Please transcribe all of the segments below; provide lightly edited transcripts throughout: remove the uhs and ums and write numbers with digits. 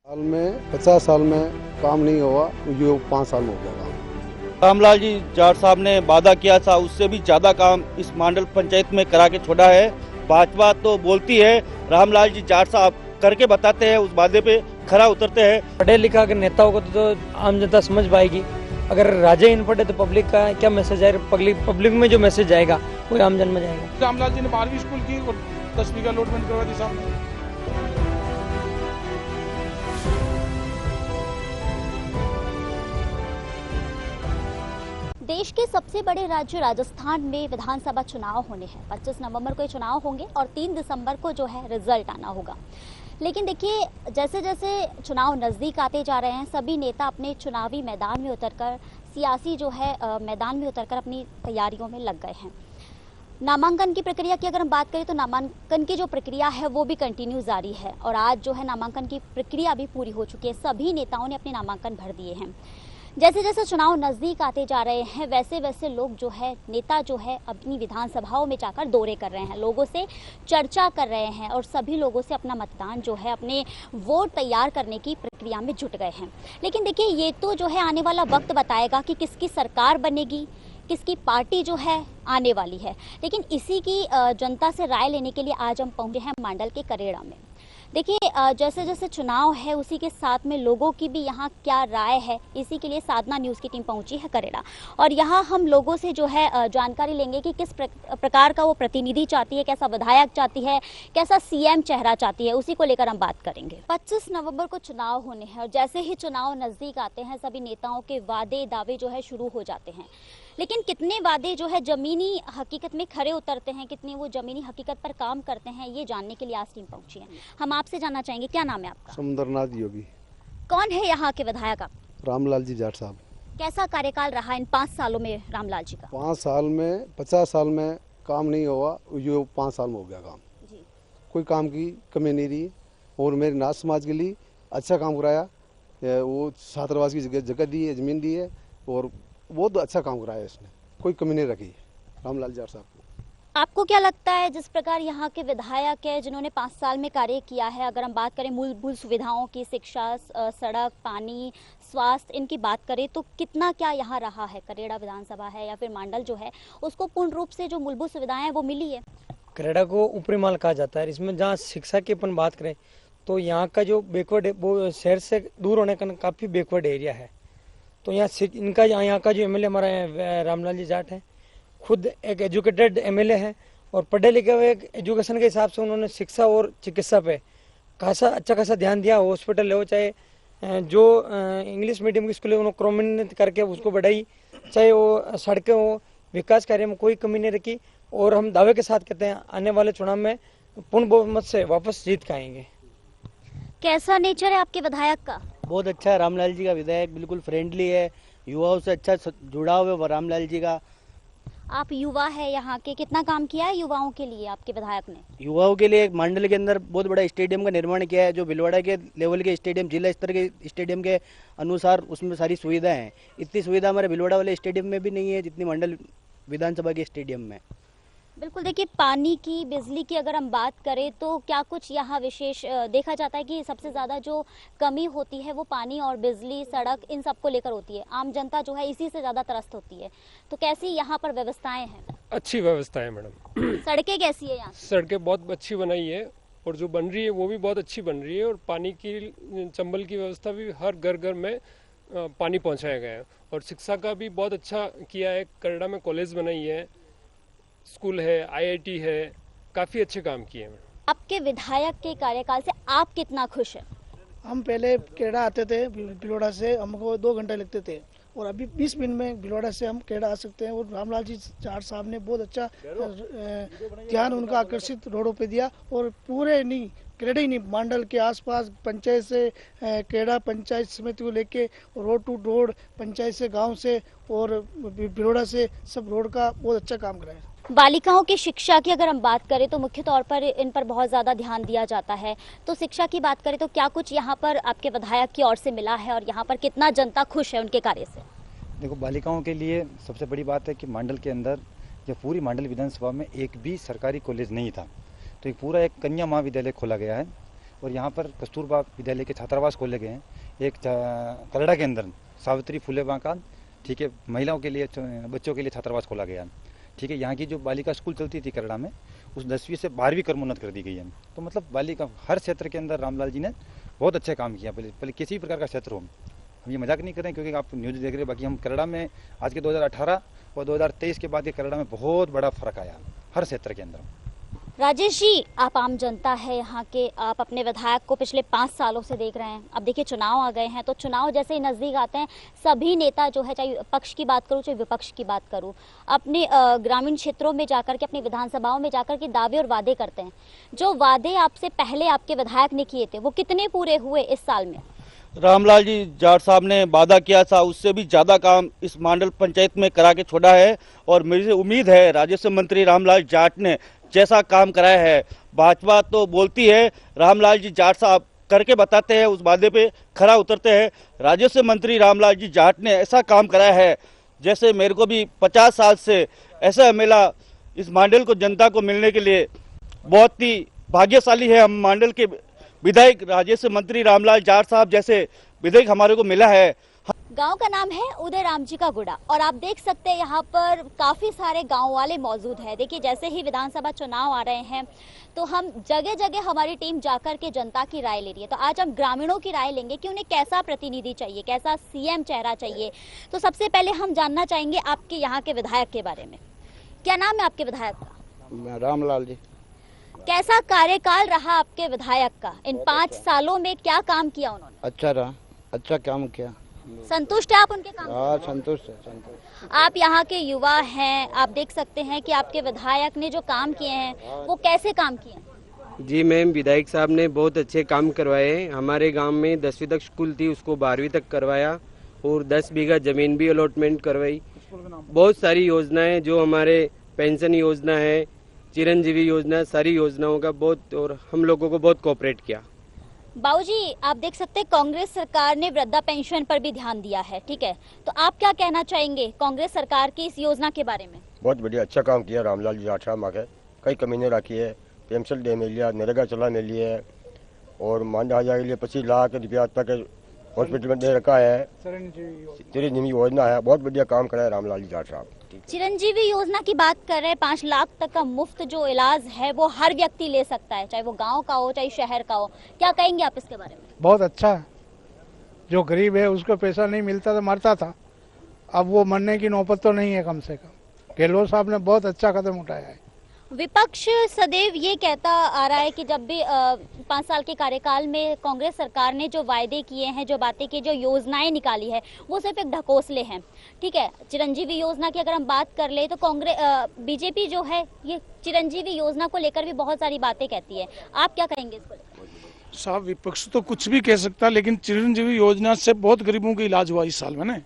साल में 50 साल में काम नहीं हुआ, ये 5 साल में हो गया काम। रामलाल जी जाट साहब ने वादा किया था, उससे भी ज्यादा काम इस मंडल पंचायत में करा के छोड़ा है। भाजपा तो बोलती है, रामलाल जी जाट साहब करके बताते हैं, उस वादे पे खरा उतरते हैं। पढ़े लिखा अगर नेता होगा तो आम जनता समझ पाएगी। अगर राजा इन पढ़े तो पब्लिक का क्या मैसेज आएगा? पब्लिक में जो मैसेज जाएगा वो आम जन में जाएगा। रामलाल जी ने 12वीं स्कूल की और 10वीं का अलॉटमेंट करवा दी साहब। देश के सबसे बड़े राज्य राजस्थान में विधानसभा चुनाव होने हैं। 25 नवंबर को ये चुनाव होंगे और 3 दिसंबर को जो है रिजल्ट आना होगा। लेकिन देखिए, जैसे जैसे चुनाव नज़दीक आते जा रहे हैं, सभी नेता अपने चुनावी मैदान में उतरकर सियासी जो है मैदान में उतरकर अपनी तैयारियों में लग गए हैं। नामांकन की प्रक्रिया की अगर हम बात करें तो नामांकन की जो प्रक्रिया है वो भी कंटिन्यू जारी है और आज जो है नामांकन की प्रक्रिया भी पूरी हो चुकी है। सभी नेताओं ने अपने नामांकन भर दिए हैं। जैसे जैसे चुनाव नज़दीक आते जा रहे हैं वैसे वैसे लोग जो है, नेता जो है, अपनी विधानसभाओं में जाकर दौरे कर रहे हैं, लोगों से चर्चा कर रहे हैं और सभी लोगों से अपना मतदान जो है, अपने वोट तैयार करने की प्रक्रिया में जुट गए हैं। लेकिन देखिए, ये तो जो है आने वाला वक्त बताएगा कि किसकी सरकार बनेगी, किसकी पार्टी जो है आने वाली है। लेकिन इसी की जनता से राय लेने के लिए आज हम पहुंचे हैं मंडल के करेड़ा में। देखिए, जैसे जैसे चुनाव है उसी के साथ में लोगों की भी यहाँ क्या राय है, इसी के लिए साधना न्यूज़ की टीम पहुंची है करेड़ा और यहाँ हम लोगों से जो है जानकारी लेंगे कि किस प्रकार का वो प्रतिनिधि चाहती है, कैसा विधायक चाहती है, कैसा सीएम चेहरा चाहती है, उसी को लेकर हम बात करेंगे। 25 नवंबर को चुनाव होने हैं और जैसे ही चुनाव नज़दीक आते हैं सभी नेताओं के वादे दावे जो है शुरू हो जाते हैं। लेकिन कितने वादे जो है ज़मीनी हकीकत में खरे उतरते हैं, कितने वो ज़मीनी हकीकत पर काम करते हैं, ये जानने के लिए आज टीम पहुंची है। हम आपसे जानना चाहेंगे, क्या नाम है आपका? सुंदरनाथ योगी। कौन है यहाँ के विधायक आप? रामलाल जी जाट साहब। कैसा कार्यकाल रहा इन 5 सालों में रामलाल जी का? 5 साल में 50 साल में काम नहीं हुआ, ये 5 साल में हो गया काम जी। कोई काम की कमी नहीं रही और मेरे नाथ समाज के लिए अच्छा काम कराया। वो छात्रावास की जगह दी है, ज़मीन दी है और बहुत अच्छा काम कराया इसने, कोई कमी नहीं रखी रामलाल जाट साहब को। आपको क्या लगता है, जिस प्रकार यहाँ के विधायक है जिन्होंने 5 साल में कार्य किया है, अगर हम बात करें मूलभूत सुविधाओं की, शिक्षा, सड़क, पानी, स्वास्थ्य, इनकी बात करें तो कितना क्या यहाँ रहा है? करेड़ा विधानसभा है या फिर मंडल जो है उसको पूर्ण रूप से जो मूलभूत सुविधाएं हैं वो मिली है? करेड़ा को ऊपरी माल कहा जाता है। इसमें जहाँ शिक्षा की अपन बात करें तो यहाँ का जो बैकवर्ड, वो शहर से दूर होने का काफ़ी बैकवर्ड एरिया है। तो यहाँ यहाँ का जो एमएलए हमारा रामलाल जी जाट है, खुद एक एजुकेटेड एमएलए है और पढ़े लिखे हुए एजुकेशन के हिसाब से उन्होंने शिक्षा और चिकित्सा पे अच्छा खासा ध्यान दिया। हॉस्पिटल हो, चाहे जो इंग्लिश मीडियम की स्कूल है उन्होंने क्रमोन्नत करके उसको बढ़ाई, चाहे वो सड़कें हो, विकास कार्य में कोई कमी नहीं रखी। और हम दावे के साथ कहते हैं आने वाले चुनाव में पूर्ण बहुमत से वापस जीत के आएंगे। कैसा नेचर है आपके विधायक का? बहुत अच्छा है रामलाल जी का विधायक, बिल्कुल फ्रेंडली है, युवाओं से अच्छा जुड़ाव है रामलाल जी का। आप युवा है यहाँ के, कितना काम किया है युवाओं के लिए आपके विधायक ने? युवाओं के लिए मंडल के अंदर बहुत बड़ा स्टेडियम का निर्माण किया है, जो भिलवाड़ा के लेवल के स्टेडियम, जिला स्तर के स्टेडियम के अनुसार उसमें सारी सुविधाएं हैं। इतनी सुविधा हमारे भिलवाड़ा वाले स्टेडियम में भी नहीं है जितनी मंडल विधानसभा के स्टेडियम में। बिल्कुल, देखिए, पानी की, बिजली की अगर हम बात करें तो क्या कुछ यहाँ विशेष देखा जाता है कि सबसे ज़्यादा जो कमी होती है वो पानी और बिजली, सड़क, इन सब को लेकर होती है। आम जनता जो है इसी से ज़्यादा त्रस्त होती है। तो कैसी यहाँ पर व्यवस्थाएं हैं? अच्छी व्यवस्था है मैडम। सड़कें कैसी है यहाँ? सड़कें बहुत अच्छी बनाई है और जो बन रही है वो भी बहुत अच्छी बन रही है और पानी की, चंबल की व्यवस्था भी हर घर घर में पानी पहुँचाया गया है और शिक्षा का भी बहुत अच्छा किया है। करेड़ा में कॉलेज बनाई है, स्कूल है, आईआईटी है, काफ़ी अच्छे काम किए हैं। आपके विधायक के कार्यकाल से आप कितना खुश हैं? हम पहले केड़ा आते थे भिलवाड़ा से, हमको 2 घंटे लगते थे और अभी 20 मिनट में भिलवाड़ा से हम केड़ा आ सकते हैं। और रामलाल जी जाट साहब ने बहुत अच्छा ध्यान उनका आकर्षित रोडों पे दिया और पूरे नहीं, केड़ा ही नहीं, मंडल के आसपास पंचायत से केड़ा पंचायत समिति को लेके रोड टू रोड, पंचायत से, गांव से और भिलवाड़ा से सब रोड का बहुत अच्छा काम कराया। बालिकाओं की शिक्षा की अगर हम बात करें तो मुख्य तौर पर इन पर बहुत ज़्यादा ध्यान दिया जाता है। तो शिक्षा की बात करें तो क्या कुछ यहाँ पर आपके विधायक की ओर से मिला है और यहाँ पर कितना जनता खुश है उनके कार्य से? देखो, बालिकाओं के लिए सबसे बड़ी बात है कि मंडल के अंदर, जो पूरी मंडल विधानसभा में एक भी सरकारी कॉलेज नहीं था, तो एक पूरा एक कन्या महाविद्यालय खोला गया है और यहाँ पर कस्तूरबा विद्यालय के छात्रावास खोले गए हैं। एक कलड़ा के अंदर सावित्री फुले बांका, ठीक है, महिलाओं के लिए, बच्चों के लिए छात्रावास खोला गया है। ठीक है, यहाँ की जो बालिका स्कूल चलती थी कलड़ा में, उस 10वीं से 12वीं क्रमोन्नत कर दी गई है। तो मतलब बालिका हर क्षेत्र के अंदर रामलाल जी ने बहुत अच्छे काम किया। पहले किसी भी प्रकार का क्षेत्र हो, हम ये मजाक नहीं कर रहे हैं, क्योंकि आप न्यूज़ देख रहे हैं। बाकी हम कलड़ा में आज के 2018 और 2023 के बाद के कलड़ा में बहुत बड़ा फर्क आया हर क्षेत्र के अंदर। राजेश जी, आप आम जनता है यहाँ के, आप अपने विधायक को पिछले 5 सालों से देख रहे हैं। अब देखिए चुनाव आ गए हैं, तो चुनाव जैसे ही नज़दीक आते हैं सभी नेता जो है, चाहे पक्ष की बात करूँ चाहे विपक्ष की बात करूँ, अपने ग्रामीण क्षेत्रों में जाकर के, अपनी विधानसभाओं में जाकर के दावे और वादे करते हैं। जो वादे आपसे पहले आपके विधायक ने किए थे वो कितने पूरे हुए इस साल में? रामलाल जी जाट साहब ने वादा किया था, उससे भी ज़्यादा काम इस मंडल पंचायत में करा के छोड़ा है। और मुझे उम्मीद है राजस्व मंत्री रामलाल जाट ने जैसा काम कराया है, भाजपा तो बोलती है, रामलाल जी जाट साहब करके बताते हैं, उस वादे पे खरा उतरते हैं। राजस्व मंत्री रामलाल जी जाट ने ऐसा काम कराया है, जैसे मेरे को भी 50 साल से ऐसा मिला। इस मंडल को जनता को मिलने के लिए बहुत ही भाग्यशाली है हम। मंडल के विधायक राजस्व मंत्री रामलाल जाट साहब जैसे विधायक हमारे को मिला है। गांव का नाम है उदय राम जी का गुड़ा, और आप देख सकते हैं यहाँ पर काफी सारे गांव वाले मौजूद हैं। देखिए जैसे ही विधानसभा चुनाव आ रहे हैं तो हम जगह जगह हमारी टीम जाकर के जनता की राय ले रही है। तो आज हम ग्रामीणों की राय लेंगे कि उन्हें कैसा प्रतिनिधि चाहिए, कैसा सीएम चेहरा चाहिए। तो सबसे पहले हम जानना चाहेंगे आपके यहाँ के विधायक के बारे में। क्या नाम है आपके विधायक का? रामलाल जी। कैसा कार्यकाल रहा आपके विधायक का? इन 5 सालों में क्या काम किया उन्होंने? अच्छा रहा, अच्छा काम किया। संतुष्ट है आप उनके काम? हाँ, संतुष्ट है, संतुष्ट। आप यहाँ के युवा हैं, आप देख सकते हैं कि आपके विधायक ने जो काम किए हैं वो कैसे काम किए? जी मैम, विधायक साहब ने बहुत अच्छे काम करवाए हैं। हमारे गांव में 10वीं तक स्कूल थी, उसको 12वीं तक करवाया और 10 बीघा जमीन भी अलॉटमेंट करवाई। बहुत सारी योजनाएं, जो हमारे पेंशन योजना है, चिरंजीवी योजना, सारी योजनाओं का बहुत, और हम लोगों को बहुत कोऑपरेट किया। बाबूजी, आप देख सकते हैं कांग्रेस सरकार ने वृद्धा पेंशन पर भी ध्यान दिया है, ठीक है, तो आप क्या कहना चाहेंगे कांग्रेस सरकार की इस योजना के बारे में? बहुत बढ़िया, अच्छा काम किया रामलाल जी जाट साहब आके। कई कमीने रखी है, पेंशन दे मिल लिया, नरेगा चला मिल लिया है, और मानदेय के लिए 25 लाख रुपया तक हॉस्पिटल में दे रखा है। चिरंजीवी योजना है, बहुत बढ़िया काम करा है रामलाल जी जाट साहब। चिरंजीवी योजना की बात कर रहे हैं, 5 लाख तक का मुफ्त जो इलाज है वो हर व्यक्ति ले सकता है, चाहे वो गांव का हो चाहे शहर का हो। क्या कहेंगे आप इसके बारे में? बहुत अच्छा है। जो गरीब है उसको पैसा नहीं मिलता तो मरता था, अब वो मरने की नौबत तो नहीं है। कम से कम गहलोत साहब ने बहुत अच्छा कदम उठाया है। विपक्ष सदैव ये कहता आ रहा है कि जब भी 5 साल के कार्यकाल में कांग्रेस सरकार ने जो वायदे किए हैं, जो बातें की, जो योजनाएं निकाली है, वो सिर्फ एक ढकोसले हैं, ठीक है। चिरंजीवी योजना की अगर हम बात कर ले तो बीजेपी जो है ये चिरंजीवी योजना को लेकर भी बहुत सारी बातें कहती है। आप क्या कहेंगे इसको? साहब, विपक्ष तो कुछ भी कह सकता, लेकिन चिरंजीवी योजना से बहुत गरीबों का इलाज हुआ इस साल में ना।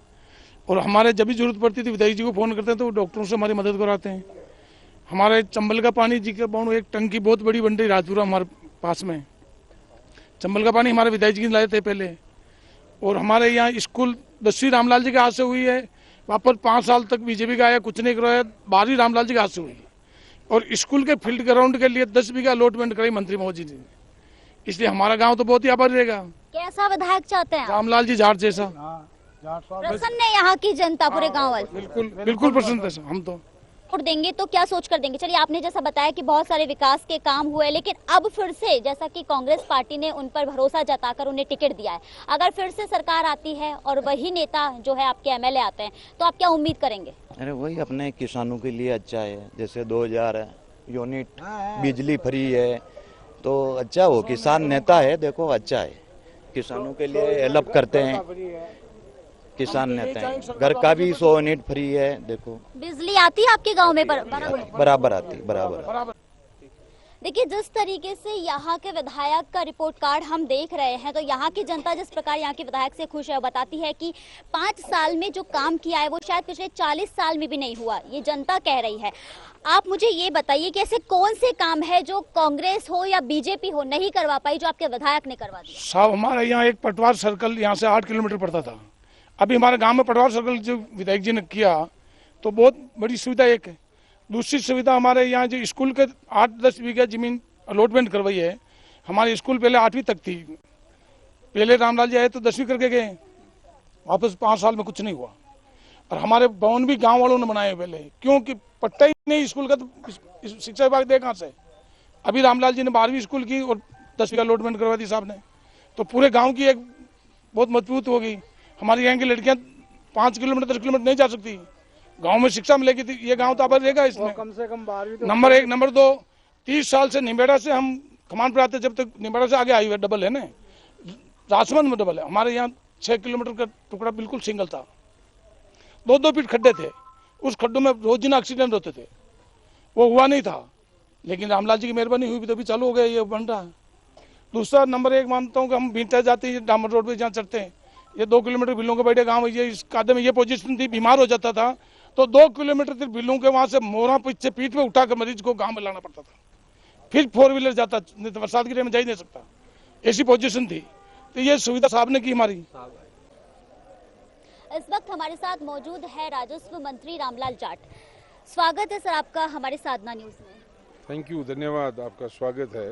और हमारे जब भी जरूरत पड़ती थी विधायक जी को फोन करते हैं तो वो डॉक्टरों से हमारी मदद कराते हैं। हमारे चंबल का पानी जी का बाउंड, एक टंकी बहुत बड़ी बन रही राजपुरा हमारे पास में, चंबल का पानी हमारे विधायक जी लाए थे पहले। और हमारे यहाँ स्कूल 10वीं रामलाल जी के हाथ से हुई है, वहाँ पर 5 साल तक बीजेपी का आया, कुछ नहीं करवाया, 12वीं रामलाल जी के हाथ से हुई। और स्कूल के फील्ड ग्राउंड के लिए 10 बीघा अलॉटमेंट कराई मंत्री महोदय जी ने, इसलिए हमारा गाँव तो बहुत ही आभारी रहेगा। कैसा विधायक चाहते हैं? रामलाल जी जाट जैसा। प्रसन्न है यहाँ की जनता, पूरे गाँव वाले? बिल्कुल बिल्कुल प्रसन्न है हम तो। वोट देंगे तो क्या सोच कर देंगे? चलिए, आपने जैसा बताया कि बहुत सारे विकास के काम हुए, लेकिन अब फिर से जैसा कि कांग्रेस पार्टी ने उन पर भरोसा जताकर उन्हें टिकट दिया है, अगर फिर से सरकार आती है और वही नेता जो है आपके एमएलए आते हैं तो आप क्या उम्मीद करेंगे? अरे वही अपने किसानों के लिए अच्छा है, जैसे 2000 यूनिट बिजली फ्री है, तो अच्छा हो, किसान नेता है, देखो अच्छा है, किसानों के लिए हेल्प करते हैं, किसान नेता है। घर का भी 100 यूनिट फ्री है, देखो। बिजली आती है आपके गांव में? बराबर आती, बराबर। देखिए, जिस तरीके से यहाँ के विधायक का रिपोर्ट कार्ड हम देख रहे हैं, तो यहाँ की जनता जिस प्रकार यहाँ के विधायक से खुश है, बताती है कि 5 साल में जो काम किया है वो शायद पिछले 40 साल में भी नहीं हुआ, ये जनता कह रही है। आप मुझे ये बताइए कि ऐसे कौन से काम है जो कांग्रेस हो या बीजेपी हो नहीं करवा पाई, जो आपके विधायक ने करवा दिया? साहब, हमारे यहाँ एक पटवार सर्कल यहाँ से 8 किलोमीटर पड़ता था, अभी हमारे गांव में पटवार सर्कल जो विधायक जी ने किया तो बहुत बड़ी सुविधा एक है। दूसरी सुविधा, हमारे यहाँ जो स्कूल के 8-10 बीघा जमीन अलॉटमेंट करवाई है, हमारी स्कूल पहले 8वीं तक थी, पहले रामलाल जी आए तो 10वीं करके गए, वापस 5 साल में कुछ नहीं हुआ। और हमारे भवन भी गांव वालों ने बनाए पहले, क्योंकि पट्टा ही नहीं स्कूल का, तो शिक्षा विभाग दे कहाँ से। अभी रामलाल जी ने 12वीं स्कूल की और 10वीं का अलॉटमेंट करवा दी साहब ने, तो पूरे गांव की एक बहुत मजबूत हो गई। हमारे यहाँ की लड़कियां 5 किलोमीटर 10 किलोमीटर नहीं जा सकती, गांव में शिक्षा मिलेगी तो ये गांव तो आबाद रहेगा इसमें। कम से कम 12वीं तो नंबर 1, नंबर 2, 30 साल से निमेड़ा से हम खमान पर आते, जब तक निमेड़ा से आगे आई हुई डबल है ना, राजमंद में डबल है। हमारे यहाँ 6 किलोमीटर का टुकड़ा बिल्कुल सिंगल था, 2-2 फीट खड्डे थे, उस खड्डों में रोजाना एक्सीडेंट होते थे, वो हुआ नहीं था। लेकिन रामलाल जी की मेहरबानी हुई तभी चालू हो गया, ये बन रहा है। दूसरा नंबर 1 मानता हूँ कि हम बीता जाते हैं डामर रोड पे जहाँ चढ़ते हैं, ये 2 किलोमीटर बिल्लों के बैठे गाँव, ये इस कादे में ये पोजीशन थी, बीमार हो जाता था तो 2 किलोमीटर तक बिल्लों के वहाँ से मोरा पीछे पीठ पे उठाकर मरीज को गाँव में लाना पड़ता था, फिर 4 व्हीलर जाता, नहीं तो बरसात के टाइम में जा ही नहीं सकता, ऐसी पोजीशन थी। तो ये सुविधा साहब ने की हमारी। इस वक्त हमारे साथ मौजूद है राजस्व मंत्री रामलाल जाट। स्वागत है सर आपका हमारे साधना न्यूज में। थैंक यू, धन्यवाद, आपका स्वागत है।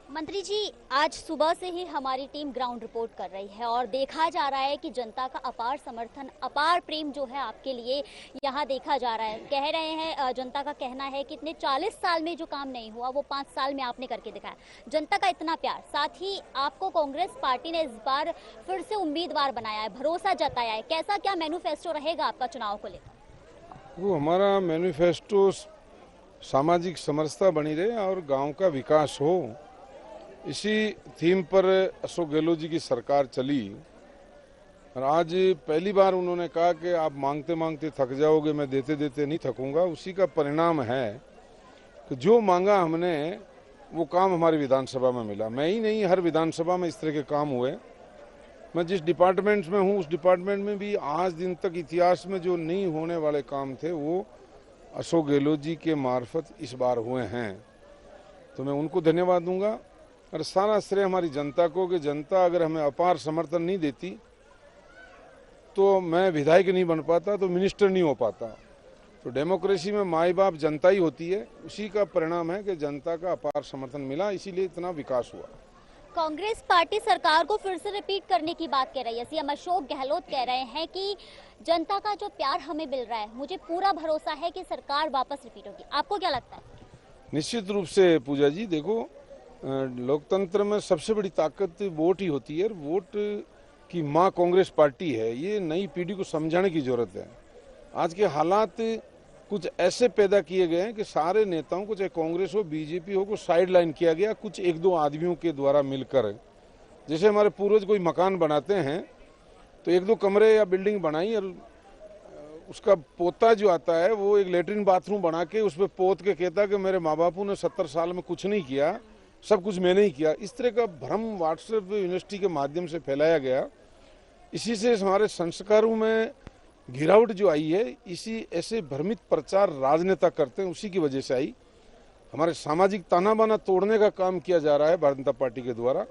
मंत्री जी, आज सुबह से ही हमारी टीम ग्राउंड रिपोर्ट कर रही है और देखा जा रहा है कि जनता का अपार समर्थन, अपार प्रेम जो है आपके लिए यहाँ देखा जा रहा है। कह रहे हैं, जनता का कहना है कि इतने 40 साल में जो काम नहीं हुआ वो 5 साल में आपने करके दिखाया। जनता का इतना प्यार, साथ ही आपको कांग्रेस पार्टी ने इस बार फिर से उम्मीदवार बनाया है, भरोसा जताया है। कैसा क्या मैनिफेस्टो रहेगा आपका चुनाव को लेकर? वो हमारा मैनिफेस्टो सामाजिक समरसता बनी रहे और गांव का विकास हो, इसी थीम पर अशोक गहलोत जी की सरकार चली। और आज पहली बार उन्होंने कहा कि आप मांगते मांगते थक जाओगे, मैं देते देते नहीं थकूंगा। उसी का परिणाम है कि जो मांगा हमने वो काम हमारी विधानसभा में मिला। मैं ही नहीं, हर विधानसभा में इस तरह के काम हुए। मैं जिस डिपार्टमेंट में हूँ उस डिपार्टमेंट में भी आज दिन तक इतिहास में जो नहीं होने वाले काम थे वो अशोक गहलोत जी के मार्फत इस बार हुए हैं, तो मैं उनको धन्यवाद दूंगा। और सारा श्रेय हमारी जनता को, कि जनता अगर हमें अपार समर्थन नहीं देती तो मैं विधायक नहीं बन पाता, तो मिनिस्टर नहीं हो पाता। तो डेमोक्रेसी में माई बाप जनता ही होती है, उसी का परिणाम है कि जनता का अपार समर्थन मिला, इसीलिए इतना विकास हुआ। कांग्रेस पार्टी सरकार को फिर से रिपीट करने की बात कह रही है। सीएम अशोक गहलोत कह रहे हैं कि जनता का जो प्यार हमें मिल रहा है, मुझे पूरा भरोसा है कि सरकार वापस रिपीट होगी। आपको क्या लगता है? निश्चित रूप से पूजा जी, देखो लोकतंत्र में सबसे बड़ी ताकत वोट ही होती है। वोट की मां कांग्रेस पार्टी है, ये नई पीढ़ी को समझाने की जरूरत है। आज के हालात कुछ ऐसे पैदा किए गए हैं कि सारे नेताओं को, चाहे कांग्रेस हो बीजेपी हो, को साइड लाइन किया गया कुछ 1-2 आदमियों के द्वारा मिलकर। जैसे हमारे पूर्वज कोई मकान बनाते हैं तो 1-2 कमरे या बिल्डिंग बनाई और उसका पोता जो आता है वो एक लेटरिन बाथरूम बना के उस पर पोत के कहता कि मेरे माँ बापू ने 70 साल में कुछ नहीं किया, सब कुछ मैंने ही किया। इस तरह का भ्रम व्हाट्सएप यूनिवर्सिटी के माध्यम से फैलाया गया। इसी से हमारे संस्कारों में गिरावट जो आई है, इसी ऐसे भ्रमित प्रचार राजनेता करते हैं, उसी की वजह से आई। हमारे सामाजिक ताना बाना तोड़ने का काम किया जा रहा है भारतीय जनता पार्टी के द्वारा।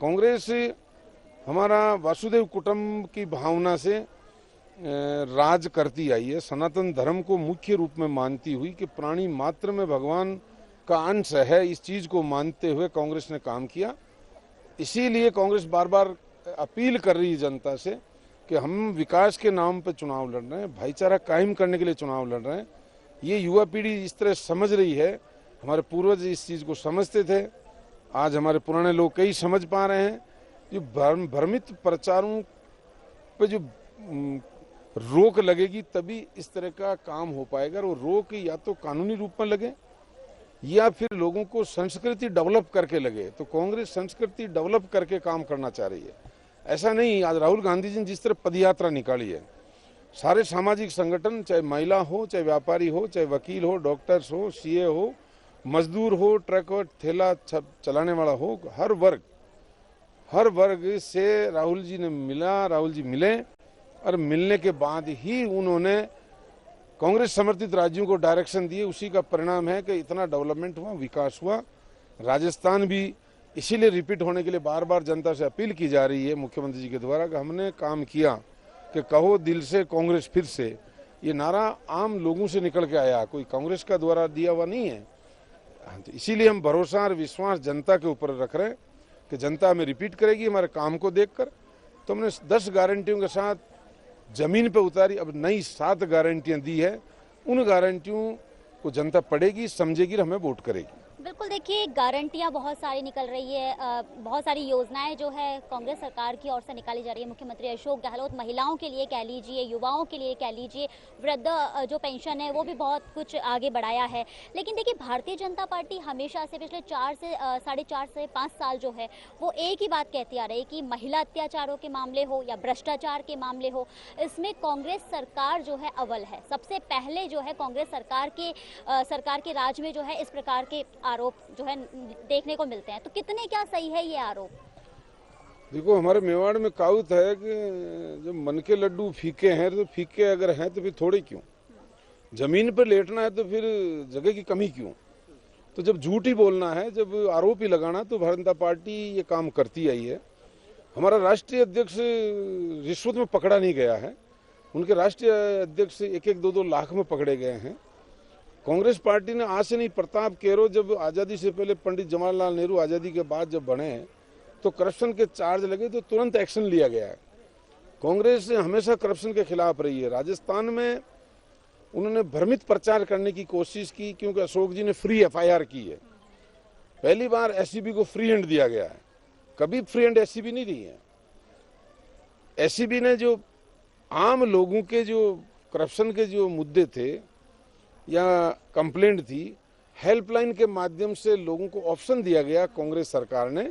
कांग्रेस हमारा वासुदेव कुटुंब की भावना से राज करती आई है, सनातन धर्म को मुख्य रूप में मानती हुई कि प्राणी मात्र में भगवान का अंश है, इस चीज को मानते हुए कांग्रेस ने काम किया। इसीलिए कांग्रेस बार बार अपील कर रही है जनता से कि हम विकास के नाम पर चुनाव लड़ रहे हैं, भाईचारा कायम करने के लिए चुनाव लड़ रहे हैं। ये युवा पीढ़ी इस तरह समझ रही है, हमारे पूर्वज इस चीज को समझते थे, आज हमारे पुराने लोग कई समझ पा रहे हैं। जो भ्रमित प्रचारों पे जो रोक लगेगी तभी इस तरह का काम हो पाएगा। और रोक या तो कानूनी रूप में लगे या फिर लोगों को संस्कृति डेवलप करके लगे। तो कांग्रेस संस्कृति डेवलप करके काम करना चाह रही है, ऐसा नहीं। आज राहुल गांधी जी ने जिस तरह पदयात्रा निकाली है, सारे सामाजिक संगठन, चाहे महिला हो, चाहे व्यापारी हो, चाहे वकील हो, डॉक्टर्स हो, सीए हो, मजदूर हो, ट्रक और ठेला चलाने वाला हो, हर वर्ग से राहुल जी ने मिला, राहुल जी मिले। और मिलने के बाद ही उन्होंने कांग्रेस समर्थित राज्यों को डायरेक्शन दिए। उसी का परिणाम है कि इतना डेवलपमेंट हुआ, विकास हुआ। राजस्थान भी इसीलिए रिपीट होने के लिए बार बार जनता से अपील की जा रही है मुख्यमंत्री जी के द्वारा कि हमने काम किया, कि कहो दिल से कांग्रेस फिर से। ये नारा आम लोगों से निकल के आया, कोई कांग्रेस का द्वारा दिया हुआ नहीं है। तो इसीलिए हम भरोसा और विश्वास जनता के ऊपर रख रहे हैं कि जनता हमें रिपीट करेगी हमारे काम को देखकर। तो हमने 10 गारंटियों के साथ जमीन पे उतारी, अब नई 7 गारंटियां दी है। उन गारंटियों को जनता पढ़ेगी, समझेगी और हमें वोट करेगी। बिल्कुल, देखिए गारंटियां बहुत सारी निकल रही है, बहुत सारी योजनाएं जो है कांग्रेस सरकार की ओर से निकाली जा रही है। मुख्यमंत्री अशोक गहलोत महिलाओं के लिए कह लीजिए, युवाओं के लिए कह लीजिए, वृद्ध जो पेंशन है वो भी बहुत कुछ आगे बढ़ाया है। लेकिन देखिए भारतीय जनता पार्टी हमेशा से पिछले 4 से 4.5 से 5 साल जो है वो एक ही बात कहती आ रही है कि महिला अत्याचारों के मामले हो या भ्रष्टाचार के मामले हो, इसमें कांग्रेस सरकार जो है अव्वल है। सबसे पहले जो है कांग्रेस सरकार के राज में जो है इस प्रकार के आरोप जो है देखने को मिलते हैं। तो कितने क्या सही है ये आरोप? देखो, हमारे मेवाड़ में कहावत है कि जब मन के लड्डू फीके हैं तो फीके अगर हैं तो फिर थोड़े क्यों, जमीन पर लेटना है तो फिर जगह की कमी क्यों। तो जब झूठ ही बोलना है, जब आरोप ही लगाना, तो भारतीय जनता पार्टी ये काम करती आई है। हमारा राष्ट्रीय अध्यक्ष रिश्वत में पकड़ा नहीं गया है, उनके राष्ट्रीय अध्यक्ष 1-2 लाख में पकड़े गए हैं। कांग्रेस पार्टी ने आज से नहीं, प्रताप केरो जब आज़ादी से पहले, पंडित जवाहरलाल नेहरू आज़ादी के बाद जब बने तो करप्शन के चार्ज लगे तो तुरंत एक्शन लिया गया है। कांग्रेस हमेशा करप्शन के खिलाफ रही है। राजस्थान में उन्होंने भ्रमित प्रचार करने की कोशिश की, क्योंकि अशोक जी ने फ्री FIR की है। पहली बार SCB को फ्री हैंड दिया गया है, कभी फ्री हैंड SCB नहीं दी है। SCB ने जो आम लोगों के जो करप्शन के जो मुद्दे थे या कंप्लेंट थी, हेल्पलाइन के माध्यम से लोगों को ऑप्शन दिया गया कांग्रेस सरकार ने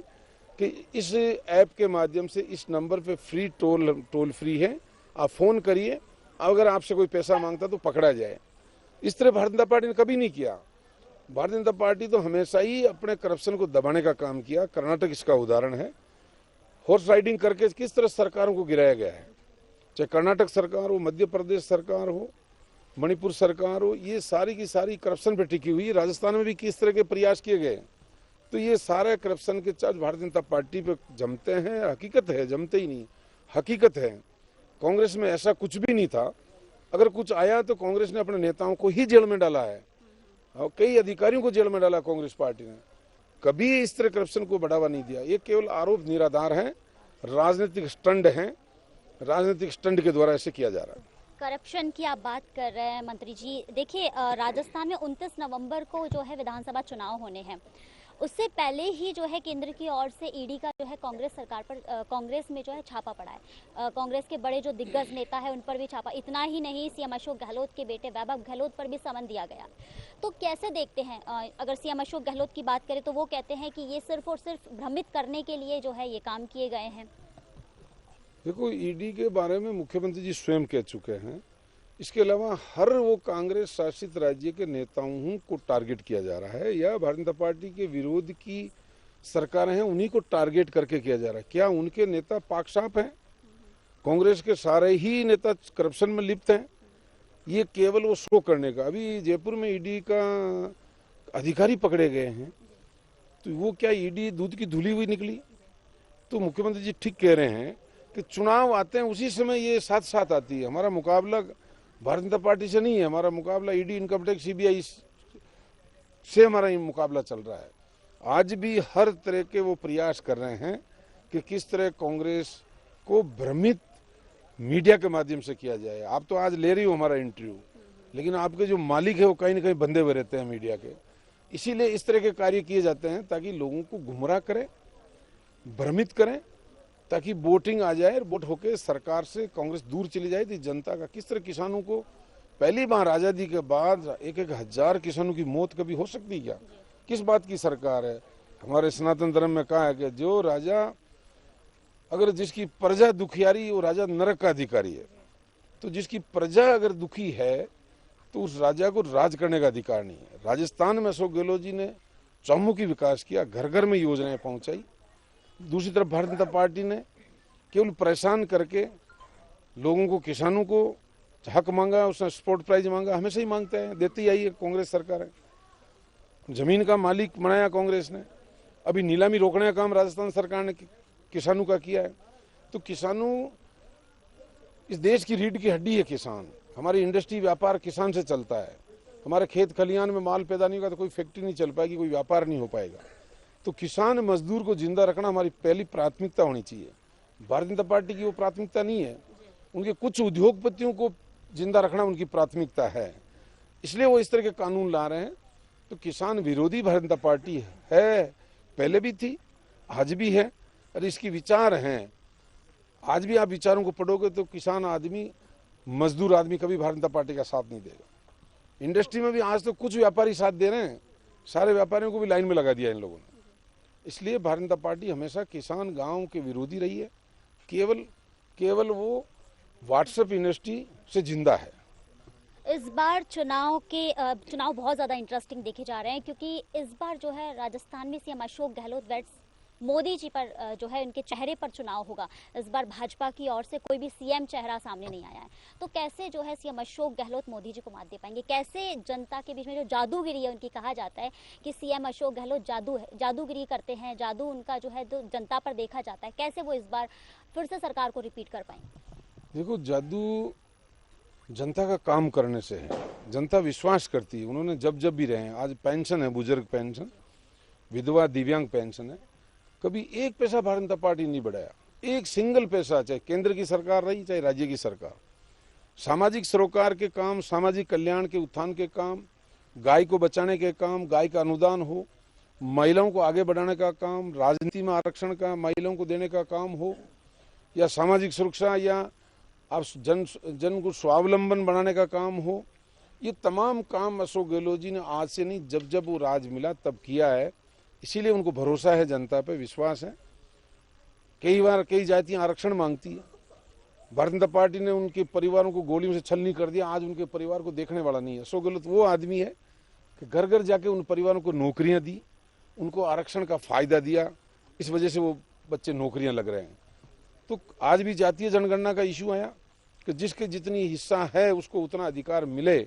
कि इस ऐप के माध्यम से इस नंबर पे फ्री टोल फ्री है, आप फोन करिए, अगर आपसे कोई पैसा मांगता तो पकड़ा जाए। इस तरह भारतीय जनता पार्टी ने कभी नहीं किया। भारतीय जनता पार्टी तो हमेशा ही अपने करप्शन को दबाने का काम किया। कर्नाटक इसका उदाहरण है। हॉर्स राइडिंग करके किस तरह सरकारों को गिराया गया है, चाहे कर्नाटक सरकार हो, मध्य प्रदेश सरकार हो, मणिपुर सरकार हो, ये सारी की सारी करप्शन पे टिकी हुई है। राजस्थान में भी किस तरह के प्रयास किए गए, तो ये सारे करप्शन के चार्ज भारतीय जनता पार्टी पे जमते हैं। हकीकत है, जमते ही नहीं, हकीकत है। कांग्रेस में ऐसा कुछ भी नहीं था। अगर कुछ आया तो कांग्रेस ने अपने नेताओं को ही जेल में डाला है और कई अधिकारियों को जेल में डाला। कांग्रेस पार्टी ने कभी इस तरह करप्शन को बढ़ावा नहीं दिया। ये केवल आरोप निराधार है, राजनीतिक स्टंट है, राजनीतिक स्टंट के द्वारा ऐसे किया जा रहा है। करप्शन की आप बात कर रहे हैं मंत्री जी, देखिए राजस्थान में 29 नवंबर को जो है विधानसभा चुनाव होने हैं। उससे पहले ही जो है केंद्र की ओर से ईडी का जो है कांग्रेस सरकार पर, कांग्रेस में जो है छापा पड़ा है। कांग्रेस के बड़े जो दिग्गज नेता है उन पर भी छापा। इतना ही नहीं, CM अशोक गहलोत के बेटे वैभव गहलोत पर भी समन दिया गया। तो कैसे देखते हैं, अगर CM अशोक गहलोत की बात करें तो वो कहते हैं कि ये सिर्फ और सिर्फ भ्रमित करने के लिए जो है ये काम किए गए हैं। देखो, ईडी के बारे में मुख्यमंत्री जी स्वयं कह चुके हैं। इसके अलावा हर वो कांग्रेस शासित राज्य के नेताओं को टारगेट किया जा रहा है, या भारतीय जनता पार्टी के विरोध की सरकारें हैं उन्हीं को टारगेट करके किया जा रहा है। क्या उनके नेता पाक साफ हैं? कांग्रेस के सारे ही नेता करप्शन में लिप्त हैं? ये केवल वो शो करने का। अभी जयपुर में ईडी का अधिकारी पकड़े गए हैं, तो वो क्या ईडी दूध की धुली हुई निकली? तो मुख्यमंत्री जी ठीक कह रहे हैं कि चुनाव आते हैं उसी समय ये साथ साथ आती है। हमारा मुकाबला भारतीय जनता पार्टी से नहीं है, हमारा मुकाबला ईडी, इनकम टैक्स, CBI से हमारा ये मुकाबला चल रहा है। आज भी हर तरह के वो प्रयास कर रहे हैं कि किस तरह कांग्रेस को भ्रमित मीडिया के माध्यम से किया जाए। आप तो आज ले रही हो हमारा इंटरव्यू, लेकिन आपके जो मालिक है वो कहीं ना कहीं बंधे हुए रहते हैं मीडिया के। इसीलिए इस तरह के कार्य किए जाते हैं ताकि लोगों को गुमराह करें, भ्रमित करें, ताकि वोटिंग आ जाए, वोट होके सरकार से कांग्रेस दूर चली जाए। तो जनता का किस तरह, किसानों को पहली बार आज़ादी के बाद 1,000 किसानों की मौत कभी हो सकती है क्या? किस बात की सरकार है? हमारे सनातन धर्म में कहा है कि जो राजा, अगर जिसकी प्रजा दुखियारी, वो राजा नरक का अधिकारी है। तो जिसकी प्रजा अगर दुखी है तो उस राजा को राज करने का अधिकार नहीं है। राजस्थान में अशोक गहलोत जी ने चौमुखी विकास किया, घर घर में योजनाएं पहुंचाई। दूसरी तरफ भारतीय जनता पार्टी ने केवल परेशान करके लोगों को, किसानों को हक मांगा, उसने स्पोर्ट प्राइज मांगा, हमेशा ही मांगते हैं, देती आई है कांग्रेस सरकार है। जमीन का मालिक बनाया कांग्रेस ने। अभी नीलामी रोकने का काम राजस्थान सरकार ने किसानों का किया है। तो किसानों, इस देश की रीढ़ की हड्डी है किसान। हमारी इंडस्ट्री, व्यापार किसान से चलता है। हमारे खेत खलिहान में माल पैदा नहीं होगा तो कोई फैक्ट्री नहीं चल पाएगी, कोई व्यापार नहीं हो पाएगा। तो किसान मजदूर को जिंदा रखना हमारी पहली प्राथमिकता होनी चाहिए। भारतीय जनता पार्टी की वो प्राथमिकता नहीं है, उनके कुछ उद्योगपतियों को जिंदा रखना उनकी प्राथमिकता है, इसलिए वो इस तरह के कानून ला रहे हैं। तो किसान विरोधी भारतीय जनता पार्टी है, पहले भी थी, आज भी है, और इसकी विचार हैं। आज भी आप विचारों को पढ़ोगे तो किसान आदमी, मजदूर आदमी कभी भारतीय जनता पार्टी का साथ नहीं देगा। इंडस्ट्री में भी आज तो कुछ व्यापारी साथ दे रहे हैं, सारे व्यापारियों को भी लाइन में लगा दिया इन लोगों ने। इसलिए भारतीय जनता पार्टी हमेशा किसान गांव के विरोधी रही है। केवल वो व्हाट्सएप इंडस्ट्री से जिंदा है। इस बार चुनाव बहुत ज़्यादा इंटरेस्टिंग देखे जा रहे हैं, क्योंकि इस बार जो है राजस्थान में सीएम अशोक गहलोत वेट्स मोदी जी पर जो है उनके चेहरे पर चुनाव होगा। इस बार भाजपा की ओर से कोई भी सीएम चेहरा सामने नहीं आया है, तो कैसे जो है सीएम अशोक गहलोत मोदी जी को मात दे पाएंगे? कैसे जनता के बीच में जो जादूगिरी है उनकी, कहा जाता है कि सीएम अशोक गहलोत जादूगिरी करते हैं, जादू उनका जो है तो जनता पर देखा जाता है, कैसे वो इस बार फिर से सरकार को रिपीट कर पाएंगे? देखो, जादू जनता का काम करने से है, जनता विश्वास करती है। उन्होंने जब भी रहे हैं, आज पेंशन है, बुजुर्ग पेंशन, विधवा दिव्यांग पेंशन है, कभी एक पैसा भारतीय जनता पार्टी नहीं बढ़ाया, एक सिंगल पैसा, चाहे केंद्र की सरकार रही चाहे राज्य की सरकार। सामाजिक सरोकार के काम, सामाजिक कल्याण के उत्थान के काम, गाय को बचाने के काम, गाय का अनुदान हो, महिलाओं को आगे बढ़ाने का काम, राजनीति में आरक्षण का महिलाओं को देने का काम हो, या सामाजिक सुरक्षा, या आप जन को स्वावलंबन बनाने का काम हो, ये तमाम काम अशोक गहलोत जी ने आज से नहीं, जब वो राज मिला तब किया है। इसीलिए उनको भरोसा है, जनता पे विश्वास है। कई बार कई जातियां आरक्षण मांगती है, भारतीय जनता पार्टी ने उनके परिवारों को गोलियों से छलनी कर दिया, आज उनके परिवार को देखने वाला नहीं है। अशोक गहलोत वो आदमी है कि घर घर जाके उन परिवारों को नौकरियां दी, उनको आरक्षण का फायदा दिया, इस वजह से वो बच्चे नौकरियां लग रहे हैं। तो आज भी जातीय जनगणना का इशू आया कि जिसके जितनी हिस्सा है उसको उतना अधिकार मिले,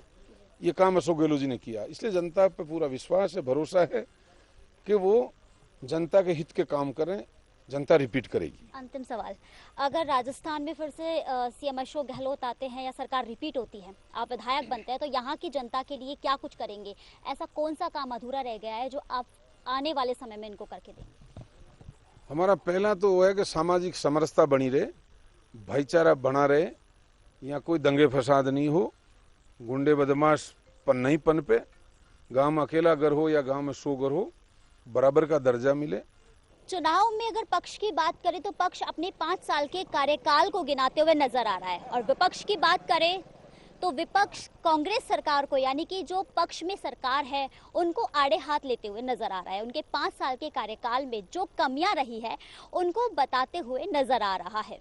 ये काम अशोक गहलोत जी ने किया। इसलिए जनता पे पूरा विश्वास है, भरोसा है कि वो जनता के हित के काम करें, जनता रिपीट करेगी। अंतिम सवाल, अगर राजस्थान में फिर से सीएम अशोक गहलोत आते हैं या सरकार रिपीट होती है, आप विधायक बनते हैं, तो यहाँ की जनता के लिए क्या कुछ करेंगे? ऐसा कौन सा काम अधूरा रह गया है जो आप आने वाले समय में इनको करके देंगे? हमारा पहला तो वो है कि सामाजिक समरसता बनी रहे, भाईचारा बना रहे, यहाँ कोई दंगे फसाद नहीं हो, गुंडे बदमाश नहीं पनपे, गांव में अकेला घर हो या गांव में 100 घर हो, बराबर का दर्जा मिले। चुनाव में अगर पक्ष की बात करें तो पक्ष अपने 5 साल के कार्यकाल को गिनाते हुए नजर आ रहा है, और विपक्ष की बात करें तो विपक्ष कांग्रेस सरकार को, यानी कि जो पक्ष में सरकार है, उनको आड़े हाथ लेते हुए नजर आ रहा है। उनके 5 साल के कार्यकाल में जो कमियां रही है उनको बताते हुए नजर आ रहा है।